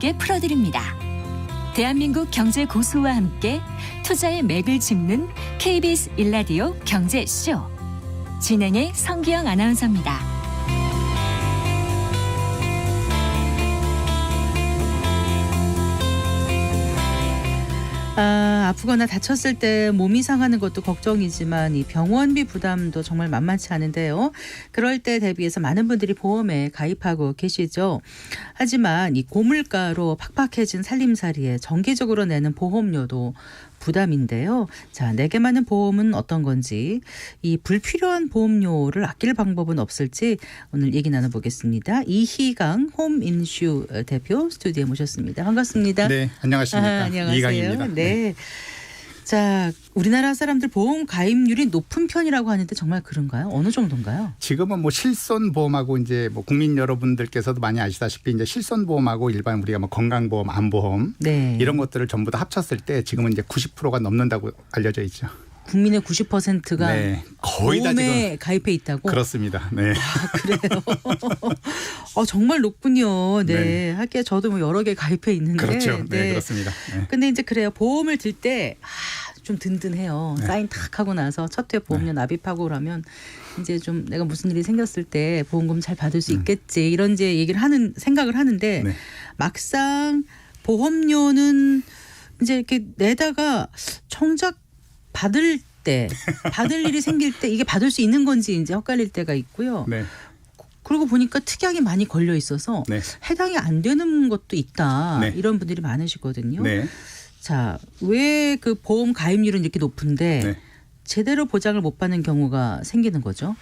쉽게 풀어드립니다. 대한민국 경제 고수와 함께 투자의 맥을 짚는 KBS 1라디오 경제쇼. 진행의 성기영 아나운서입니다. 아프거나 다쳤을 때 몸이 상하는 것도 걱정이지만 이 병원비 부담도 정말 만만치 않은데요. 그럴 때 대비해서 많은 분들이 보험에 가입하고 계시죠. 하지만 이 고물가로 팍팍해진 살림살이에 정기적으로 내는 보험료도 부담인데요. 자, 내게 맞는 보험은 어떤 건지, 이 불필요한 보험료를 아낄 방법은 없을지 오늘 얘기 나눠보겠습니다. 이희강 홈인슈 대표 스튜디오에 모셨습니다. 반갑습니다. 네, 안녕하십니까. 안녕하세요. 이희강입니다. 네. 자, 우리나라 사람들 보험 가입률이 높은 편이라고 하는데 정말 그런가요? 어느 정도인가요? 지금은 뭐 실손보험하고 이제 뭐 국민 여러분들께서도 많이 아시다시피 이제 실손보험하고 일반 우리가 뭐 건강보험, 암보험 네. 이런 것들을 전부 다 합쳤을 때 지금은 이제 90%가 넘는다고 알려져 있죠. 국민의 90%가 네, 거의 다 보험에 지금 가입해 있다고? 그렇습니다. 네. 그래요. 정말 높군요. 네. 네. 하기야 저도 뭐 여러 개 가입해 있는데. 그렇죠. 네, 그렇습니다. 네. 근데 이제 그래요. 보험을 들 때 좀 든든해요. 네. 사인 탁 하고 나서 첫 회 보험료 납입하고 그러면 이제 좀 내가 무슨 일이 생겼을 때 보험금 잘 받을 수 있겠지. 이런 이제 얘기를 하는 생각을 하는데 네. 막상 보험료는 이제 이렇게 내다가 정작 받을 일이 생길 때 이게 받을 수 있는 건지 이제 헷갈릴 때가 있고요. 네. 그러고 보니까 특약이 많이 걸려 있어서 네. 해당이 안 되는 것도 있다. 네. 이런 분들이 많으시거든요. 네. 자, 왜 그 보험 가입률은 이렇게 높은데 네. 제대로 보장을 못 받는 경우가 생기는 거죠?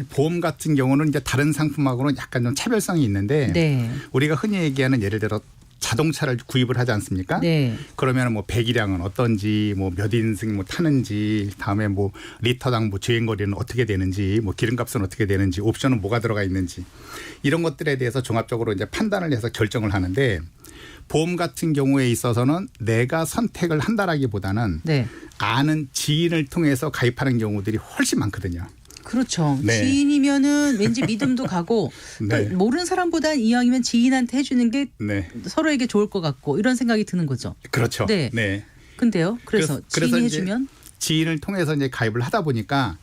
보험 같은 경우는 이제 다른 상품하고는 약간 좀 차별성이 있는데 네. 우리가 흔히 얘기하는 예를 들어 자동차를 구입을 하지 않습니까? 네. 그러면 뭐 배기량은 어떤지, 뭐 몇 인승 뭐 타는지, 다음에 뭐 리터당 뭐 주행거리는 어떻게 되는지, 뭐 기름값은 어떻게 되는지, 옵션은 뭐가 들어가 있는지 이런 것들에 대해서 종합적으로 이제 판단을 해서 결정을 하는데 보험 같은 경우에 있어서는 내가 선택을 한다라기보다는 네. 아는 지인을 통해서 가입하는 경우들이 훨씬 많거든요. 그렇죠. 네. 지인이면은 왠지 믿음도 가고 네. 또 모르는 사람보다 이왕이면 지인한테 해주는 게 네, 서로에게 좋을 것 같고 이런 생각이 드는 거죠. 그렇죠. 네. 네. 근데요. 그래서 지인이 이제 해주면 지인을 통해서 이제 가입을 하다 보니까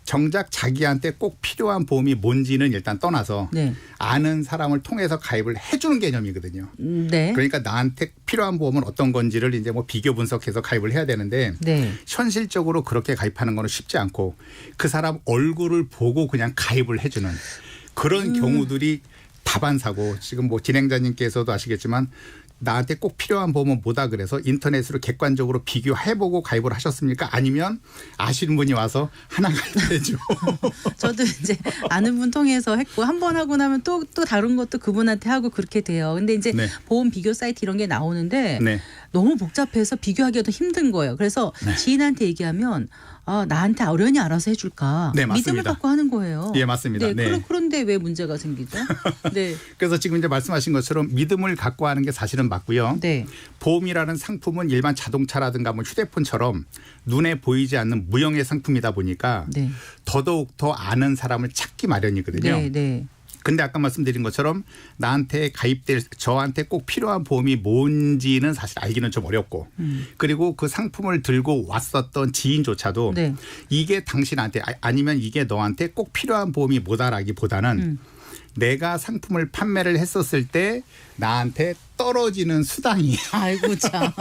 정작 자기한테 꼭 필요한 보험이 뭔지는 일단 떠나서 네. 아는 사람을 통해서 가입을 해주는 개념이거든요. 네. 그러니까 나한테 필요한 보험은 어떤 건지를 이제 뭐 비교 분석해서 가입을 해야 되는데 네. 현실적으로 그렇게 가입하는 거는 쉽지 않고 그 사람 얼굴을 보고 그냥 가입을 해주는 그런 경우들이 다반사고 지금 뭐 진행자님께서도 아시겠지만 나한테 꼭 필요한 보험은 뭐다 그래서 인터넷으로 객관적으로 비교해보고 가입을 하셨습니까? 아니면 아시는 분이 와서 하나 가입해줘. 저도 이제 아는 분 통해서 했고 한 번 하고 나면 또 다른 것도 그분한테 하고 그렇게 돼요. 근데 이제 네. 보험 비교 사이트 이런 게 나오는데 네. 너무 복잡해서 비교하기가 더 힘든 거예요. 그래서 네. 지인한테 얘기하면 나한테 어련히 알아서 해줄까. 네, 믿음을 맞습니다. 갖고 하는 거예요. 예, 맞습니다. 네, 네. 그런데 왜 문제가 생기죠? 네. 그래서 지금 이제 말씀하신 것처럼 믿음을 갖고 하는 게 사실은 맞고요. 네. 보험이라는 상품은 일반 자동차라든가 뭐 휴대폰처럼 눈에 보이지 않는 무형의 상품이다 보니까 네. 더더욱 더 아는 사람을 찾기 마련이거든요. 네. 네. 근데 아까 말씀드린 것처럼 나한테 가입될 저한테 꼭 필요한 보험이 뭔지는 사실 알기는 좀 어렵고 그리고 그 상품을 들고 왔었던 지인조차도 네. 이게 당신한테 아니면 이게 너한테 꼭 필요한 보험이 뭐다라기보다는 내가 상품을 판매를 했었을 때 나한테 떨어지는 수당이 아이고 참.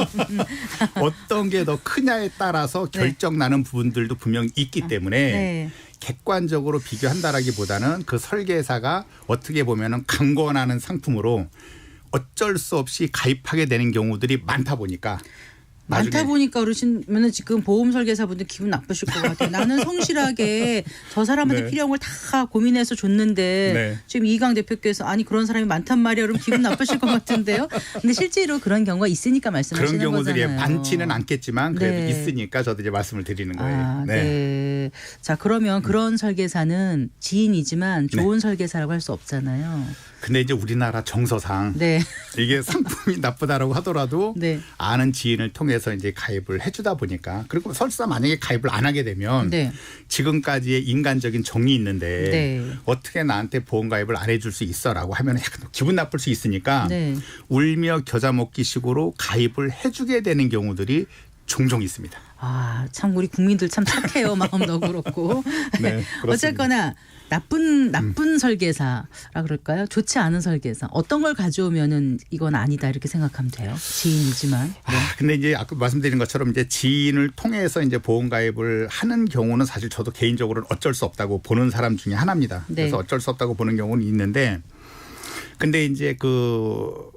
어떤 게 더 크냐에 따라서 결정나는 부분들도 분명히 있기 때문에 네. 객관적으로 비교한다라기보다는 그 설계사가 어떻게 보면은 강권하는 상품으로 어쩔 수 없이 가입하게 되는 경우들이 많다 보니까 많다 보니까 그러시면은 지금 보험 설계사분들 기분 나쁘실 것 같아요. 나는 성실하게 저 사람한테 네. 필요한 걸 다 고민해서 줬는데 네. 지금 이강 대표께서 아니 그런 사람이 많단 말이야. 그럼 기분 나쁘실 것 같은데요. 근데 실제로 그런 경우가 있으니까 말씀하시는 그런 경우들이 거잖아요. 많지는 않겠지만 그래도 네. 있으니까 저도 이제 말씀을 드리는 거예요. 네. 네. 자, 그러면 그런 설계사는 지인이지만 좋은 설계사라고 할 수 없잖아요. 근데 이제 우리나라 정서상 네. 이게 상품이 나쁘다라고 하더라도 네. 아는 지인을 통해서 이제 가입을 해주다 보니까 그리고 설사 만약에 가입을 안 하게 되면 네. 지금까지의 인간적인 정이 있는데 네. 어떻게 나한테 보험 가입을 안 해줄 수 있어라고 하면 약간 기분 나쁠 수 있으니까 네. 울며 겨자 먹기 식으로 가입을 해주게 되는 경우들이 종종 있습니다. 아, 참 우리 국민들 참 착해요. 마음도 그렇고. 네, 그렇습니다. 어쨌거나 나쁜 설계사라 그럴까요? 좋지 않은 설계사. 어떤 걸 가져오면은 이건 아니다 이렇게 생각하면 돼요. 지인이지만. 네. 근데 이제 아까 말씀드린 것처럼 이제 지인을 통해서 이제 보험 가입을 하는 경우는 사실 저도 개인적으로는 어쩔 수 없다고 보는 사람 중에 하나입니다. 네. 그래서 어쩔 수 없다고 보는 경우는 있는데 근데 이제 그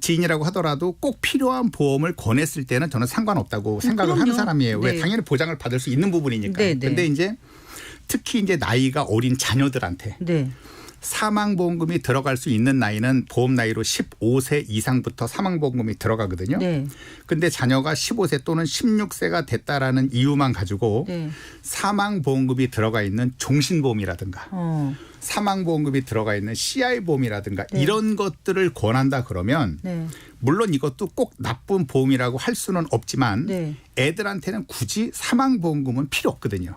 지인이라고 하더라도 꼭 필요한 보험을 권했을 때는 저는 상관없다고 생각을 그럼요. 하는 사람이에요. 네. 왜 당연히 보장을 받을 수 있는 부분이니까. 네, 네. 근데 이제 특히 이제 나이가 어린 자녀들한테 네. 사망보험금이 들어갈 수 있는 나이는 보험 나이로 15세 이상부터 사망보험금이 들어가거든요. 네. 근데 자녀가 15세 또는 16세가 됐다라는 이유만 가지고 네. 사망보험금이 들어가 있는 종신보험이라든가 사망보험금이 들어가 있는 CI보험이라든가 네. 이런 것들을 권한다 그러면 네. 물론 이것도 꼭 나쁜 보험이라고 할 수는 없지만 네. 애들한테는 굳이 사망보험금은 필요 없거든요.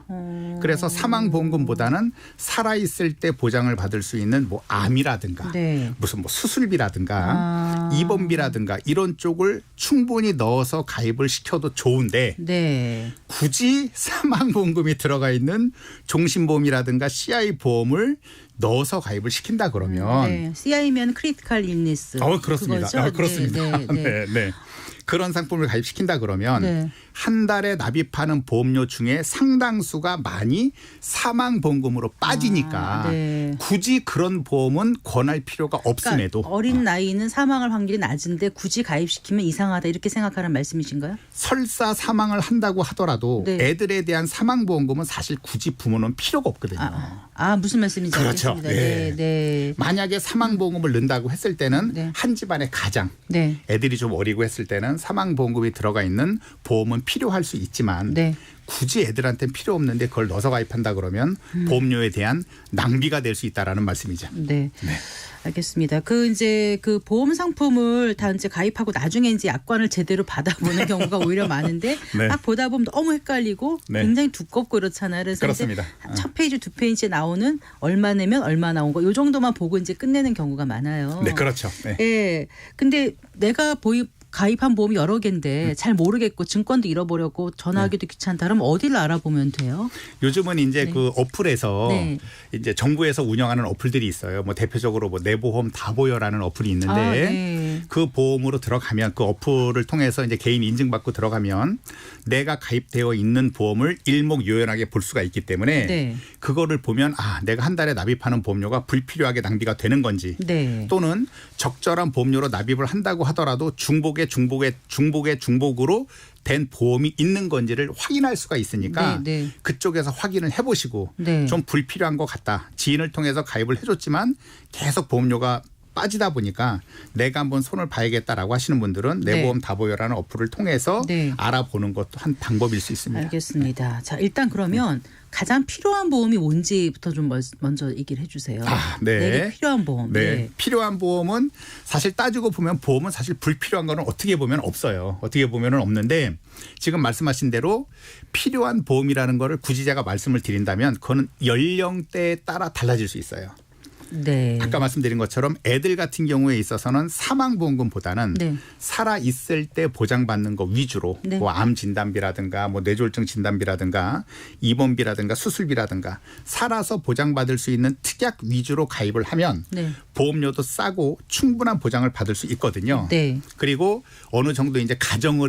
그래서 사망보험금보다는 살아있을 때 보장을 받을 수 있는 뭐 암이라든가 네. 무슨 뭐 수술비라든가 입원비라든가 이런 쪽을 충분히 넣어서 가입을 시켜도 좋은데 네. 굳이 사망보험금이 들어가 있는 종신보험이라든가 CI보험을 넣어서 가입을 시킨다 그러면 네. CI면 크리티컬 일니스. 그렇습니다. 그거죠? 그렇습니다. 네. 네. 네, 네. 그런 상품을 가입시킨다 그러면 네. 한 달에 납입하는 보험료 중에 상당수가 많이 사망보험금으로 빠지니까 네. 굳이 그런 보험은 권할 필요가 없음에도 그러니까 어린 나이는 사망할 확률이 낮은데 굳이 가입시키면 이상하다 이렇게 생각하는 말씀이신가요? 설사 사망을 한다고 하더라도 네. 애들에 대한 사망보험금은 사실 굳이 부모는 필요가 없거든요. 무슨 말씀인지 그렇죠. 알겠습니다. 네. 네. 네. 만약에 사망보험금을 넣는다고 했을 때는 네. 한 집안의 가장 네. 애들이 좀 어리고 했을 때는 사망보험금이 들어가 있는 보험은 필요할 수 있지만 네. 굳이 애들한테는 필요 없는데 그걸 넣어서 가입한다 그러면 보험료에 대한 낭비가 될 수 있다라는 말씀이죠. 네. 알겠습니다. 이제 그 보험 상품을 다 이제 가입하고 나중에 이제 약관을 제대로 받아보는 경우가 오히려 많은데 네. 딱 보다 보면 너무 헷갈리고 네. 굉장히 두껍고 그렇잖아요. 그래서 그렇습니다. 이제 첫 페이지 두 페이지에 나오는 얼마 내면 얼마 나온 거 이 정도만 보고 이제 끝내는 경우가 많아요. 네, 그렇죠. 네. 예. 근데 내가 가입한 보험이 여러 개인데 잘 모르겠고 증권도 잃어버렸고 전화하기도 귀찮다. 그러면 어디를 알아보면 돼요? 요즘은 이제 그 어플에서 네. 이제 정부에서 운영하는 어플들이 있어요. 뭐 대표적으로 뭐 내 보험 다 보여라는 어플이 있는데 네. 그 보험으로 들어가면 그 어플을 통해서 이제 개인 인증받고 들어가면 내가 가입되어 있는 보험을 일목요연하게 볼 수가 있기 때문에 네. 그거를 보면 내가 한 달에 납입하는 보험료가 불필요하게 낭비가 되는 건지 네. 또는 적절한 보험료로 납입을 한다고 하더라도 중복의 중복으로 된 보험이 있는 건지를 확인할 수가 있으니까 네, 네. 그쪽에서 확인을 해보시고 네. 좀 불필요한 것 같다. 지인을 통해서 가입을 해줬지만 계속 보험료가 빠지다 보니까 내가 한번 손을 봐야겠다라고 하시는 분들은 네. 내 보험 다 보여라는 어플을 통해서 네. 알아보는 것도 한 방법일 수 있습니다. 알겠습니다. 자, 일단 그러면 가장 필요한 보험이 뭔지부터 좀 먼저 얘기를 해 주세요. 네. 내게 필요한 보험. 네. 네. 필요한 보험은 사실 따지고 보면 보험은 사실 불필요한 거는 어떻게 보면 없어요. 어떻게 보면은 없는데 지금 말씀하신 대로 필요한 보험이라는 거를 굳이 제가 말씀을 드린다면 그거는 연령대에 따라 달라질 수 있어요. 네. 아까 말씀드린 것처럼 애들 같은 경우에 있어서는 사망보험금보다는 네. 살아 있을 때 보장받는 거 위주로 네. 뭐 암 진단비라든가 뭐 뇌졸중 진단비라든가 입원비라든가 수술비라든가 살아서 보장받을 수 있는 특약 위주로 가입을 하면 네. 보험료도 싸고 충분한 보장을 받을 수 있거든요. 네. 그리고 어느 정도 이제 가정을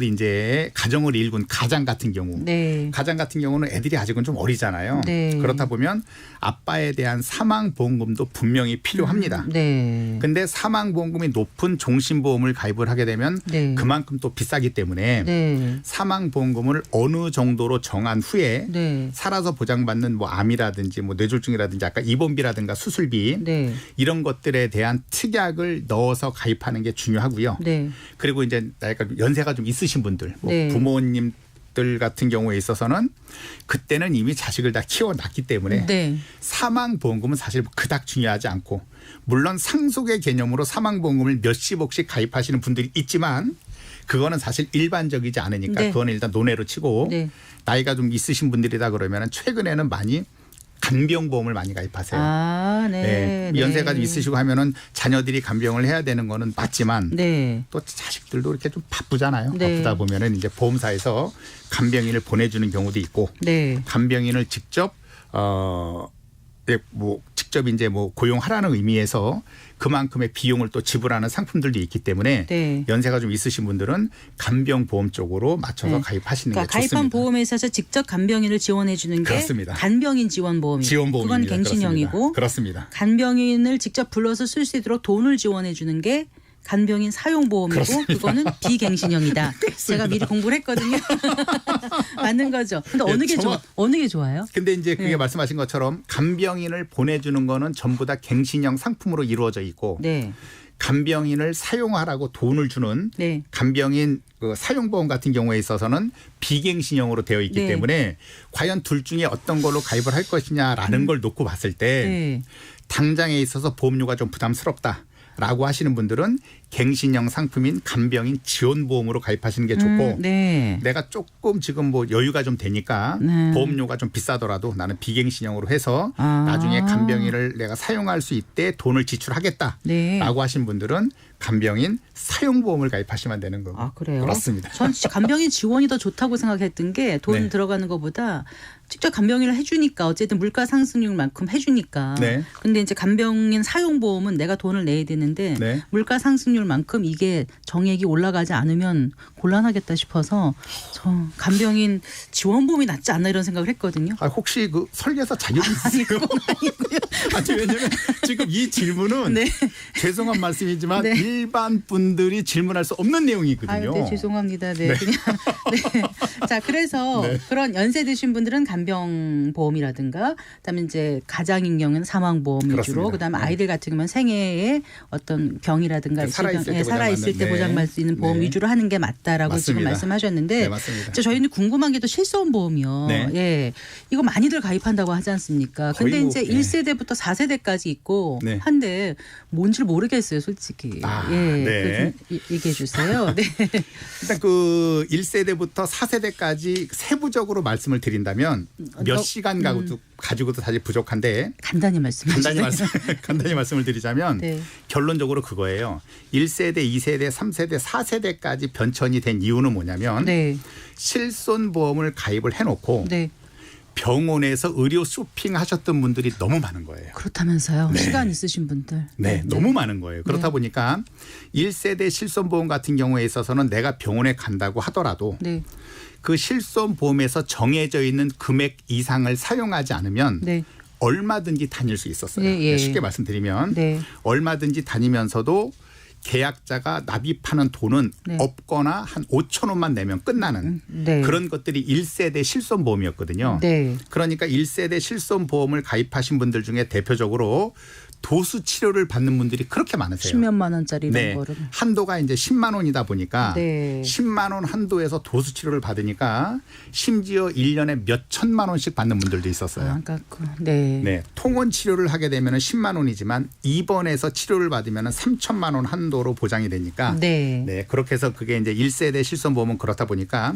일군 가장 같은 경우 네. 가장 같은 경우는 애들이 아직은 좀 어리잖아요. 네. 그렇다 보면 아빠에 대한 사망보험금도 분명히 필요합니다. 네. 근데 사망보험금이 높은 종신보험을 가입을 하게 되면 네. 그만큼 또 비싸기 때문에 네. 사망보험금을 어느 정도로 정한 후에 네. 살아서 보장받는 뭐 암이라든지 뭐 뇌졸중이라든지 아까 입원비라든가 수술비 네. 이런 것들에 대한 특약을 넣어서 가입하는 게 중요하고요. 네. 그리고 이제 나이가 연세가 좀 있으신 분들 뭐 네. 부모님 자식들 같은 경우에 있어서는 그때는 이미 자식을 다 키워놨기 때문에 네. 사망보험금은 사실 그닥 중요하지 않고 물론 상속의 개념으로 사망보험금을 몇십억씩 가입하시는 분들이 있지만 그거는 사실 일반적이지 않으니까 네. 그거는 일단 논외로 치고 네. 나이가 좀 있으신 분들이다 그러면 최근에는 많이 간병보험을 많이 가입하세요. 아, 네. 네. 연세가 좀 있으시고 하면은 자녀들이 간병을 해야 되는 거는 맞지만 네. 또 자식들도 이렇게 좀 바쁘잖아요. 네. 바쁘다 보면은 이제 보험사에서 간병인을 보내주는 경우도 있고 네. 간병인을 직접 직접 이제 고용하라는 의미에서 그만큼의 비용을 또 지불하는 상품들도 있기 때문에 네. 연세가 좀 있으신 분들은 간병보험 쪽으로 맞춰서 네. 가입하시는 그러니까 게 좋습니다. 가입한 보험회사에서 직접 간병인을 지원해 주는 게 그렇습니다. 간병인 지원보험이에요. 지원보험입니다. 그건 갱신형이고 그렇습니다. 간병인을 직접 불러서 쓸 수 있도록 돈을 지원해 주는 게 간병인 사용보험이고 그렇습니다. 그거는 비갱신형이다. 제가 미리 공부를 했거든요. 맞는 거죠. 근데 네, 어느 게 좋아요? 근데 이제 그게 네. 말씀하신 것처럼 간병인을 보내주는 거는 전부 다 갱신형 상품으로 이루어져 있고 네. 간병인을 사용하라고 돈을 주는 네. 간병인 그 사용보험 같은 경우에 있어서는 비갱신형으로 되어 있기 네. 때문에 과연 둘 중에 어떤 걸로 가입을 할 것이냐라는 걸 놓고 봤을 때 네. 당장에 있어서 보험료가 좀 부담스럽다라고 하시는 분들은 갱신형 상품인 간병인 지원보험으로 가입하시는 게 좋고 네. 내가 조금 지금 여유가 좀 되니까 네. 보험료가 좀 비싸더라도 나는 비갱신형으로 해서 아. 나중에 간병인을 내가 사용할 수 있게 돈을 지출하겠다라고 네. 하신 분들은 간병인 사용보험을 가입하시면 되는 거고. 아, 그래요? 그렇습니다. 전 간병인 지원이 더 좋다고 생각했던 게 돈 네. 들어가는 것보다 직접 간병인을 해주니까 어쨌든 물가 상승률만큼 해주니까. 네. 근데 이제 간병인 사용보험은 내가 돈을 내야 되는데 네. 물가 상승률만큼 이게 정액이 올라가지 않으면 곤란하겠다 싶어서 저 간병인 지원보험이 낫지 않나 이런 생각을 했거든요. 아, 혹시 그 설계사 자격이 아니 있으세요? 그건 아니고요. 아니 왜냐면 지금 이 질문은 네. 죄송한 말씀이지만 네. 일반 분들이 질문할 수 없는 내용이거든요. 아유, 네, 죄송합니다. 네, 그냥 네. 자, 그래서 네. 그런 연세 드신 분들은 간병보험이라든가, 그다음에 이제 가장인 경우는 사망보험 위주로, 그렇습니다. 그다음에 네. 아이들 같은 경우는 생애에 어떤 병이라든가 살아있을 때 살아있을 때 보장받는, 보장받을 수 있는 보험 네. 위주로 하는 게 맞다라고 지금 맞습니다. 말씀하셨는데, 네, 맞습니다. 저희는 궁금한 게 또 실손보험이요. 네. 예, 이거 많이들 가입한다고 하지 않습니까? 거의 근데 뭐, 이제 네. 1세대부터 4세대까지 있고 네. 한데 뭔지를 모르겠어요, 솔직히. 아, 예, 네. 그거 좀 얘기해 주세요. 네. 일단 그 1세대부터 4세대까지 세부적으로 말씀을 드린다면 몇 시간 가지고도 사실 부족한데 간단히 말씀해 주세요. 간단히 말씀을 드리자면 네. 결론적으로 그거예요. 1세대, 2세대, 3세대, 4세대까지 변천이 된 이유는 뭐냐면 네. 실손보험을 가입을 해놓고 네. 병원에서 의료 쇼핑하셨던 분들이 너무 많은 거예요. 그렇다면서요. 네. 시간 있으신 분들. 네, 너무 많은 거예요. 그렇다 보니까 1세대 실손보험 같은 경우에 있어서는 내가 병원에 간다고 하더라도 네. 그 실손보험에서 정해져 있는 금액 이상을 사용하지 않으면 네. 얼마든지 다닐 수 있었어요. 네, 예. 쉽게 말씀드리면 네. 얼마든지 다니면서도 계약자가 납입하는 돈은 네. 없거나 한 5천 원만 내면 끝나는 네. 그런 것들이 1세대 실손보험이었거든요. 네. 그러니까 1세대 실손보험을 가입하신 분들 중에 대표적으로 도수 치료를 받는 분들이 그렇게 많으세요. 10몇만 원짜리 이런 네. 거를. 한도가 이제 10만 원이다 보니까 네. 10만 원 한도에서 도수 치료를 받으니까 심지어 1년에 몇 천만 원씩 받는 분들도 있었어요. 아, 그러니까 네. 네, 통원 치료를 하게 되면 10만 원이지만 입원해서 치료를 받으면 3천만 원 한도로 보장이 되니까 네. 네, 그렇게 해서 그게 이제 1세대 실손보험은 그렇다 보니까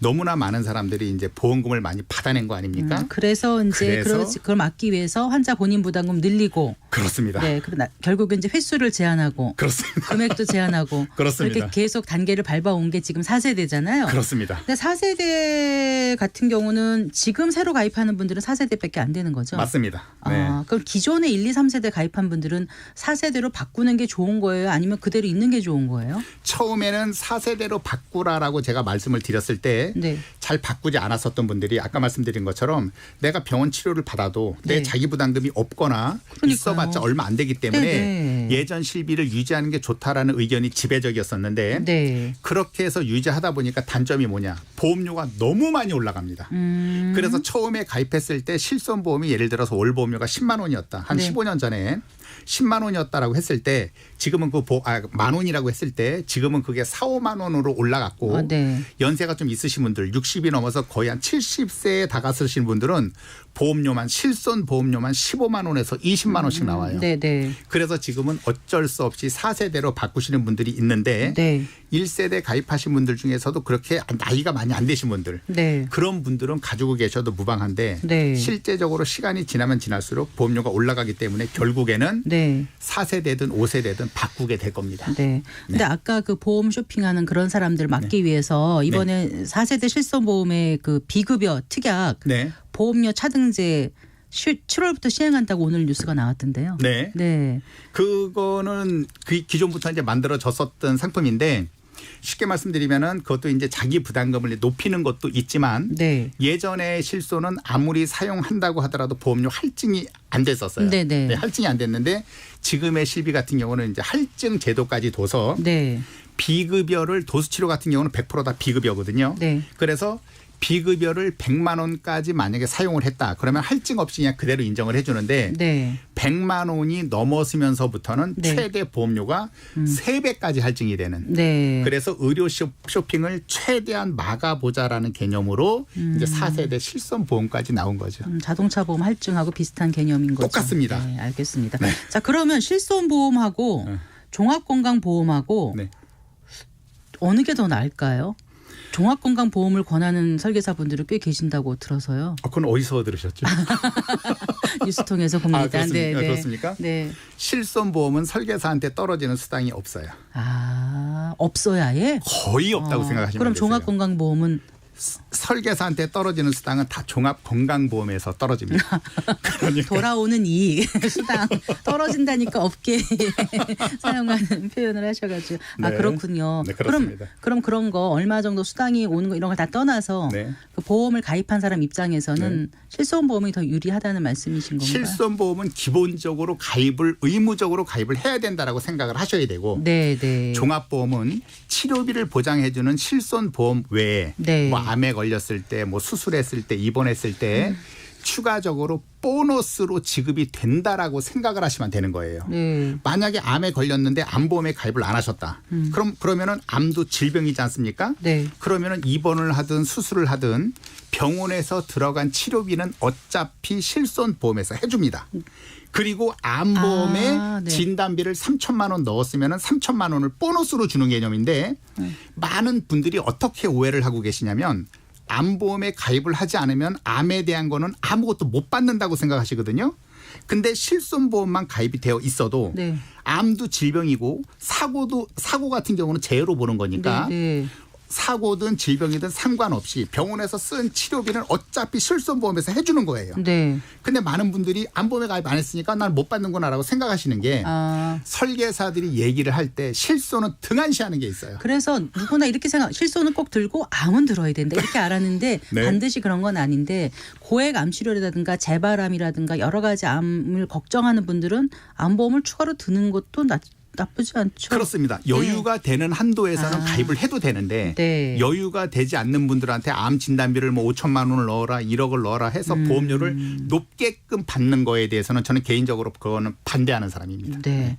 너무나 많은 사람들이 이제 보험금을 많이 받아낸 거 아닙니까? 그래서 이제 그래서 그걸 막기 위해서 환자 본인 부담금 늘리고 그렇습니다. 네, 결국은 이제 횟수를 제한하고 그렇습니다. 금액도 제한하고 그렇습니다. 이렇게 계속 단계를 밟아온 게 지금 4세대잖아요. 그렇습니다. 근데 4세대 같은 경우는 지금 새로 가입하는 분들은 4세대밖에 안 되는 거죠. 맞습니다. 네. 아, 그럼 기존에 1, 2, 3세대 가입한 분들은 4세대로 바꾸는 게 좋은 거예요? 아니면 그대로 있는 게 좋은 거예요? 처음에는 4세대로 바꾸라라고 제가 말씀을 드렸을 때 잘 네. 바꾸지 않았었던 분들이 아까 말씀드린 것처럼 내가 병원 치료를 받아도 내 네. 자기 부담금이 없거나 그러니까요. 있어봤자 얼마 안 되기 때문에 네네. 예전 실비를 유지하는 게 좋다라는 의견이 지배적이었었는데 네. 그렇게 해서 유지하다 보니까 단점이 뭐냐. 보험료가 너무 많이 올라갑니다. 그래서 처음에 가입했을 때 실손보험이 예를 들어서 월 보험료가 10만 원이었다. 한 네. 15년 전에 10만 원이었다라고 했을 때 지금은 만 원이라고 했을 때 지금은 그게 4, 5만 원으로 올라갔고 네. 연세가 좀 있으신 분들 60 60이 넘어서 거의 한 70세에 다가서신 분들은 보험료만 실손 보험료만 15만 원에서 20만 원씩 나와요. 네네. 그래서 지금은 어쩔 수 없이 4세대로 바꾸시는 분들이 있는데 네. 1세대 가입하신 분들 중에서도 그렇게 나이가 많이 안 되신 분들 네. 그런 분들은 가지고 계셔도 무방한데 네. 실제적으로 시간이 지나면 지날수록 보험료가 올라가기 때문에 결국에는 네. 4세대든 5세대든 바꾸게 될 겁니다. 네. 근데 아까 그 보험 쇼핑하는 그런 사람들 막기 위해서 이번에 4세대 실손보험의 그 비급여 특약 네. 보험료 차등제 7월부터 시행한다고 오늘 뉴스가 나왔던데요. 네. 네. 그거는 그 기존부터 이제 만들어졌었던 상품인데 쉽게 말씀드리면은 그것도 이제 자기 부담금을 높이는 것도 있지만 네. 예전에 실손은 아무리 사용한다고 하더라도 보험료 할증이 안 됐었어요. 네네. 네, 할증이 안 됐는데 지금의 실비 같은 경우는 이제 할증 제도까지 둬서 네. 비급여를 도수치료 같은 경우는 100% 다 비급여거든요. 네. 그래서 비급여를 100만 원까지 만약에 사용을 했다. 그러면 할증 없이 그냥 그대로 인정을 해 주는데 네. 100만 원이 넘어서면서부터는 네. 최대 보험료가 3배까지 할증이 되는. 네. 그래서 의료 쇼핑을 최대한 막아보자라는 개념으로 이제 4세대 실손 보험까지 나온 거죠. 자동차 보험 할증하고 비슷한 개념인 거죠. 똑같습니다. 네, 알겠습니다. 네. 자, 그러면 실손 보험하고 종합건강보험하고 네. 어느 게 더 나을까요? 종합건강보험을 권하는 설계사분들이 꽤 계신다고 들어서요. 그건 어디서 들으셨죠? 뉴스 통해서 봅니다. 그렇습니까? 그렇습니까? 네. 실손 보험은 설계사한테 떨어지는 수당이 없어요. 아, 없어야 해? 거의 없다고 생각하시면 그럼 되겠어요. 종합건강보험은 설계사한테 떨어지는 수당은 다 종합건강보험에서 떨어집니다. 그러니까 돌아오는 이익 수당 떨어진다니까 업계에 사용하는 표현을 하셔가지고 아 네. 그렇군요. 네, 그렇습니다. 그럼 그런 거 얼마 정도 수당이 오는 거 이런 걸 다 떠나서 네. 그 보험을 가입한 사람 입장에서는 실손보험이 더 유리하다는 말씀이신 건가요? 실손보험은 기본적으로 의무적으로 가입을 해야 된다라고 생각을 하셔야 되고 네, 네. 종합보험은 치료비를 보장해주는 실손보험 외에 네. 뭐 암에 걸렸을 때 뭐 수술했을 때 입원했을 때 추가적으로 보너스로 지급이 된다라고 생각을 하시면 되는 거예요. 네. 만약에 암에 걸렸는데 암보험에 가입을 안 하셨다. 그러면은 암도 질병이지 않습니까? 네. 그러면은 입원을 하든 수술을 하든 병원에서 들어간 치료비는 어차피 실손보험에서 해줍니다. 그리고 암보험에 네. 진단비를 3천만 원 넣었으면 3천만 원을 보너스로 주는 개념인데 많은 분들이 어떻게 오해를 하고 계시냐면 암보험에 가입을 하지 않으면 암에 대한 거는 아무것도 못 받는다고 생각하시거든요. 근데 실손보험만 가입이 되어 있어도 네. 암도 질병이고 사고 같은 경우는 제로 보는 거니까 네. 사고든 질병이든 상관없이 병원에서 쓴 치료비는 어차피 실손보험에서 해주는 거예요. 네. 근데 많은 분들이 암보험에 가입 안 했으니까 난 못 받는구나라고 생각하시는 게 설계사들이 얘기를 할 때 실손은 등한시하는 게 있어요. 그래서 누구나 이렇게 실손은 꼭 들고 암은 들어야 된다 이렇게 알았는데 네. 반드시 그런 건 아닌데 고액 암 치료라든가 재발암이라든가 여러 가지 암을 걱정하는 분들은 암보험을 추가로 드는 것도 나쁘지 않죠. 그렇습니다. 여유가 되는 한도에서는 가입을 해도 되는데 네. 여유가 되지 않는 분들한테 암 진단비를 뭐 5천만 원을 넣어라 1억을 넣어라 해서 보험료를 높게끔 받는 거에 대해서는 저는 개인적으로 그거는 반대하는 사람입니다. 네.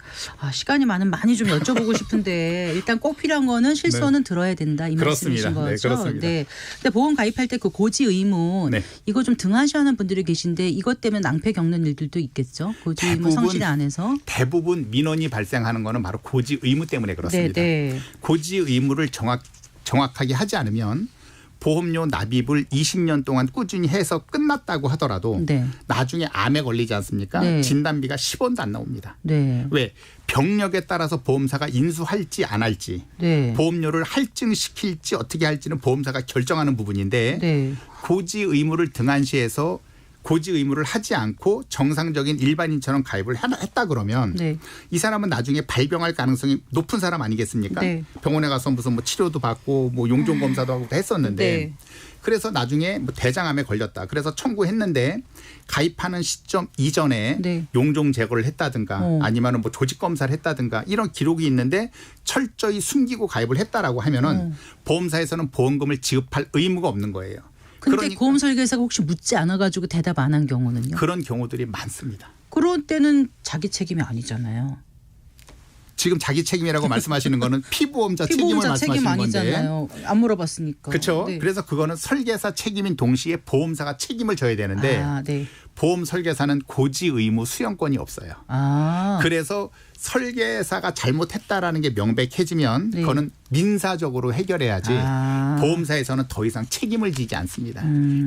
시간이 많이 좀 여쭤보고 싶은데 일단 꼭 필요한 거는 실손은 들어야 된다 이 그렇습니다. 말씀이신 거죠. 네, 그렇습니다. 네. 근데 보험 가입할 때 그 고지 의무 네. 이거 좀 등한시하는 분들이 계신데 이것 때문에 낭패 겪는 일들도 있겠죠. 고지 의무 성실 안 해서. 대부분 민원이 발생하는 거는 바로 고지 의무 때문에 그렇습니다. 네. 고지 의무를 정확하게 하지 않으면 보험료 납입을 20년 동안 꾸준히 해서 끝났다고 하더라도 네. 나중에 암에 걸리지 않습니까? 네. 진단비가 10원도 안 나옵니다. 네. 왜? 병력에 따라서 보험사가 인수할지 안 할지 네. 보험료를 할증시킬지 어떻게 할지는 보험사가 결정하는 부분인데 네. 고지 의무를 등한시해서 고지 의무를 하지 않고 정상적인 일반인처럼 가입을 했다 그러면 네. 이 사람은 나중에 발병할 가능성이 높은 사람 아니겠습니까? 네. 병원에 가서 무슨 뭐 치료도 받고 뭐 용종 검사도 하고 했었는데 네. 그래서 나중에 뭐 대장암에 걸렸다. 그래서 청구했는데 가입하는 시점 이전에 네. 용종 제거를 했다든가 아니면은 뭐 조직 검사를 했다든가 이런 기록이 있는데 철저히 숨기고 가입을 했다라고 하면은 보험사에서는 보험금을 지급할 의무가 없는 거예요. 근데 그러니까 보험 설계사가 혹시 묻지 않아가지고 대답 안 한 경우는요? 그런 경우들이 많습니다. 그런 때는 자기 책임이 아니잖아요. 지금 자기 책임이라고 말씀하시는 거는 피보험자 책임을 피보험자 책임 말씀하시는 건데. 아니잖아요. 안 물어봤으니까. 그렇죠. 네. 그래서 그거는 설계사 책임인 동시에 보험사가 책임을 져야 되는데 네. 보험 설계사는 고지 의무 수용권이 없어요. 그래서 설계사가 잘못했다라는 게 명백해지면 네. 그거는 민사적으로 해결해야지 보험사에서는 더 이상 책임을 지지 않습니다.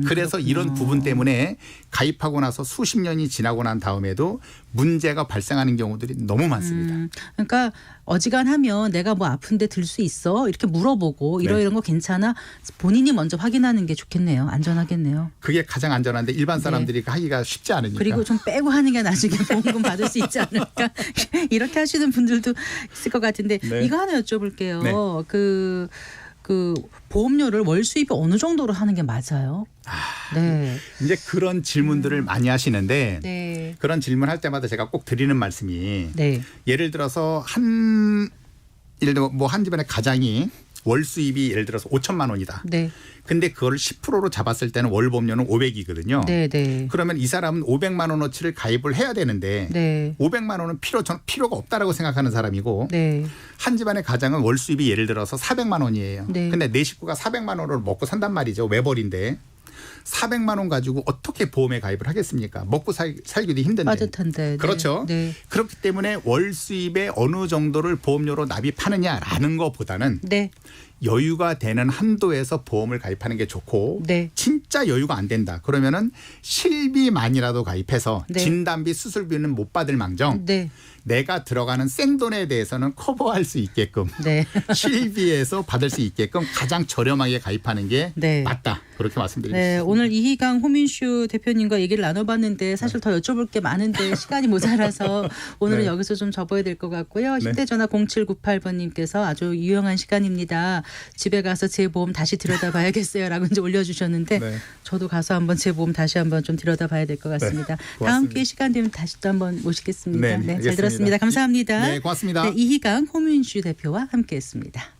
그래서 그렇구나. 이런 부분 때문에 가입하고 나서 수십 년이 지나고 난 다음에도 문제가 발생하는 경우들이 너무 많습니다. 그러니까 어지간하면 내가 뭐 아픈데 들 수 있어? 이렇게 물어보고 이런 거 괜찮아? 본인이 먼저 확인하는 게 좋겠네요. 안전하겠네요. 그게 가장 안전한데 일반 사람들이 하기가 쉽지 않으니까. 그리고 좀 빼고 하는 게 나중에 보험금 받을 수 있지 않을까? 이렇게 하시는 분들도 있을 것 같은데 네. 이거 하나 여쭤볼게요. 네. 그 보험료를 월 수입이 어느 정도로 하는 게 맞아요? 네. 이제 그런 질문들을 많이 하시는데 네. 그런 질문할 때마다 제가 꼭 드리는 말씀이 네. 예를 들어서 예를 들어 뭐 한 집안의 가장이 월 수입이 예를 들어서 5천만 원이다. 네. 근데 그걸 10%로 잡았을 때는 월 보험료는 500이거든요. 네. 네. 그러면 이 사람은 500만 원어치를 가입을 해야 되는데 네. 500만 원은 필요가 없다라고 생각하는 사람이고 네. 한 집안의 가장은 월 수입이 예를 들어서 400만 원이에요. 네. 근데 내 식구가 400만 원을 먹고 산단 말이죠. 외벌인데 400만 원 가지고 어떻게 보험에 가입을 하겠습니까? 먹고 살기도 힘든데. 빠듯한데. 네. 그렇죠. 네. 그렇기 때문에 월 수입의 어느 정도를 보험료로 납입하느냐라는 것보다는 네. 여유가 되는 한도에서 보험을 가입하는 게 좋고 네. 진짜 여유가 안 된다. 그러면은 실비만이라도 가입해서 네. 진단비 수술비는 못 받을 망정 네. 내가 들어가는 생돈에 대해서는 커버할 수 있게끔 네. 실비에서 받을 수 있게끔 가장 저렴하게 가입하는 게 네. 맞다. 그렇게 말씀드리겠습니다. 네, 오늘 이희강 호민슈 대표님과 얘기를 나눠봤는데 사실 더 여쭤볼 게 많은데 시간이 모자라서 오늘은 네. 여기서 좀 접어야 될 것 같고요. 네. 휴대전화 0798번님께서 아주 유용한 시간입니다. 집에 가서 제 보험 다시 들여다봐야겠어요 라고 이제 올려주셨는데 네. 저도 가서 한번 제 보험 다시 한번 좀 들여다봐야 될 것 같습니다. 네, 다음 고맙습니다. 기회 시간 되면 다시 또 한번 모시겠습니다. 네, 네, 잘 알겠습니다. 들었습니다. 감사합니다. 네, 고맙습니다. 네, 이희강 호민슈 대표와 함께했습니다.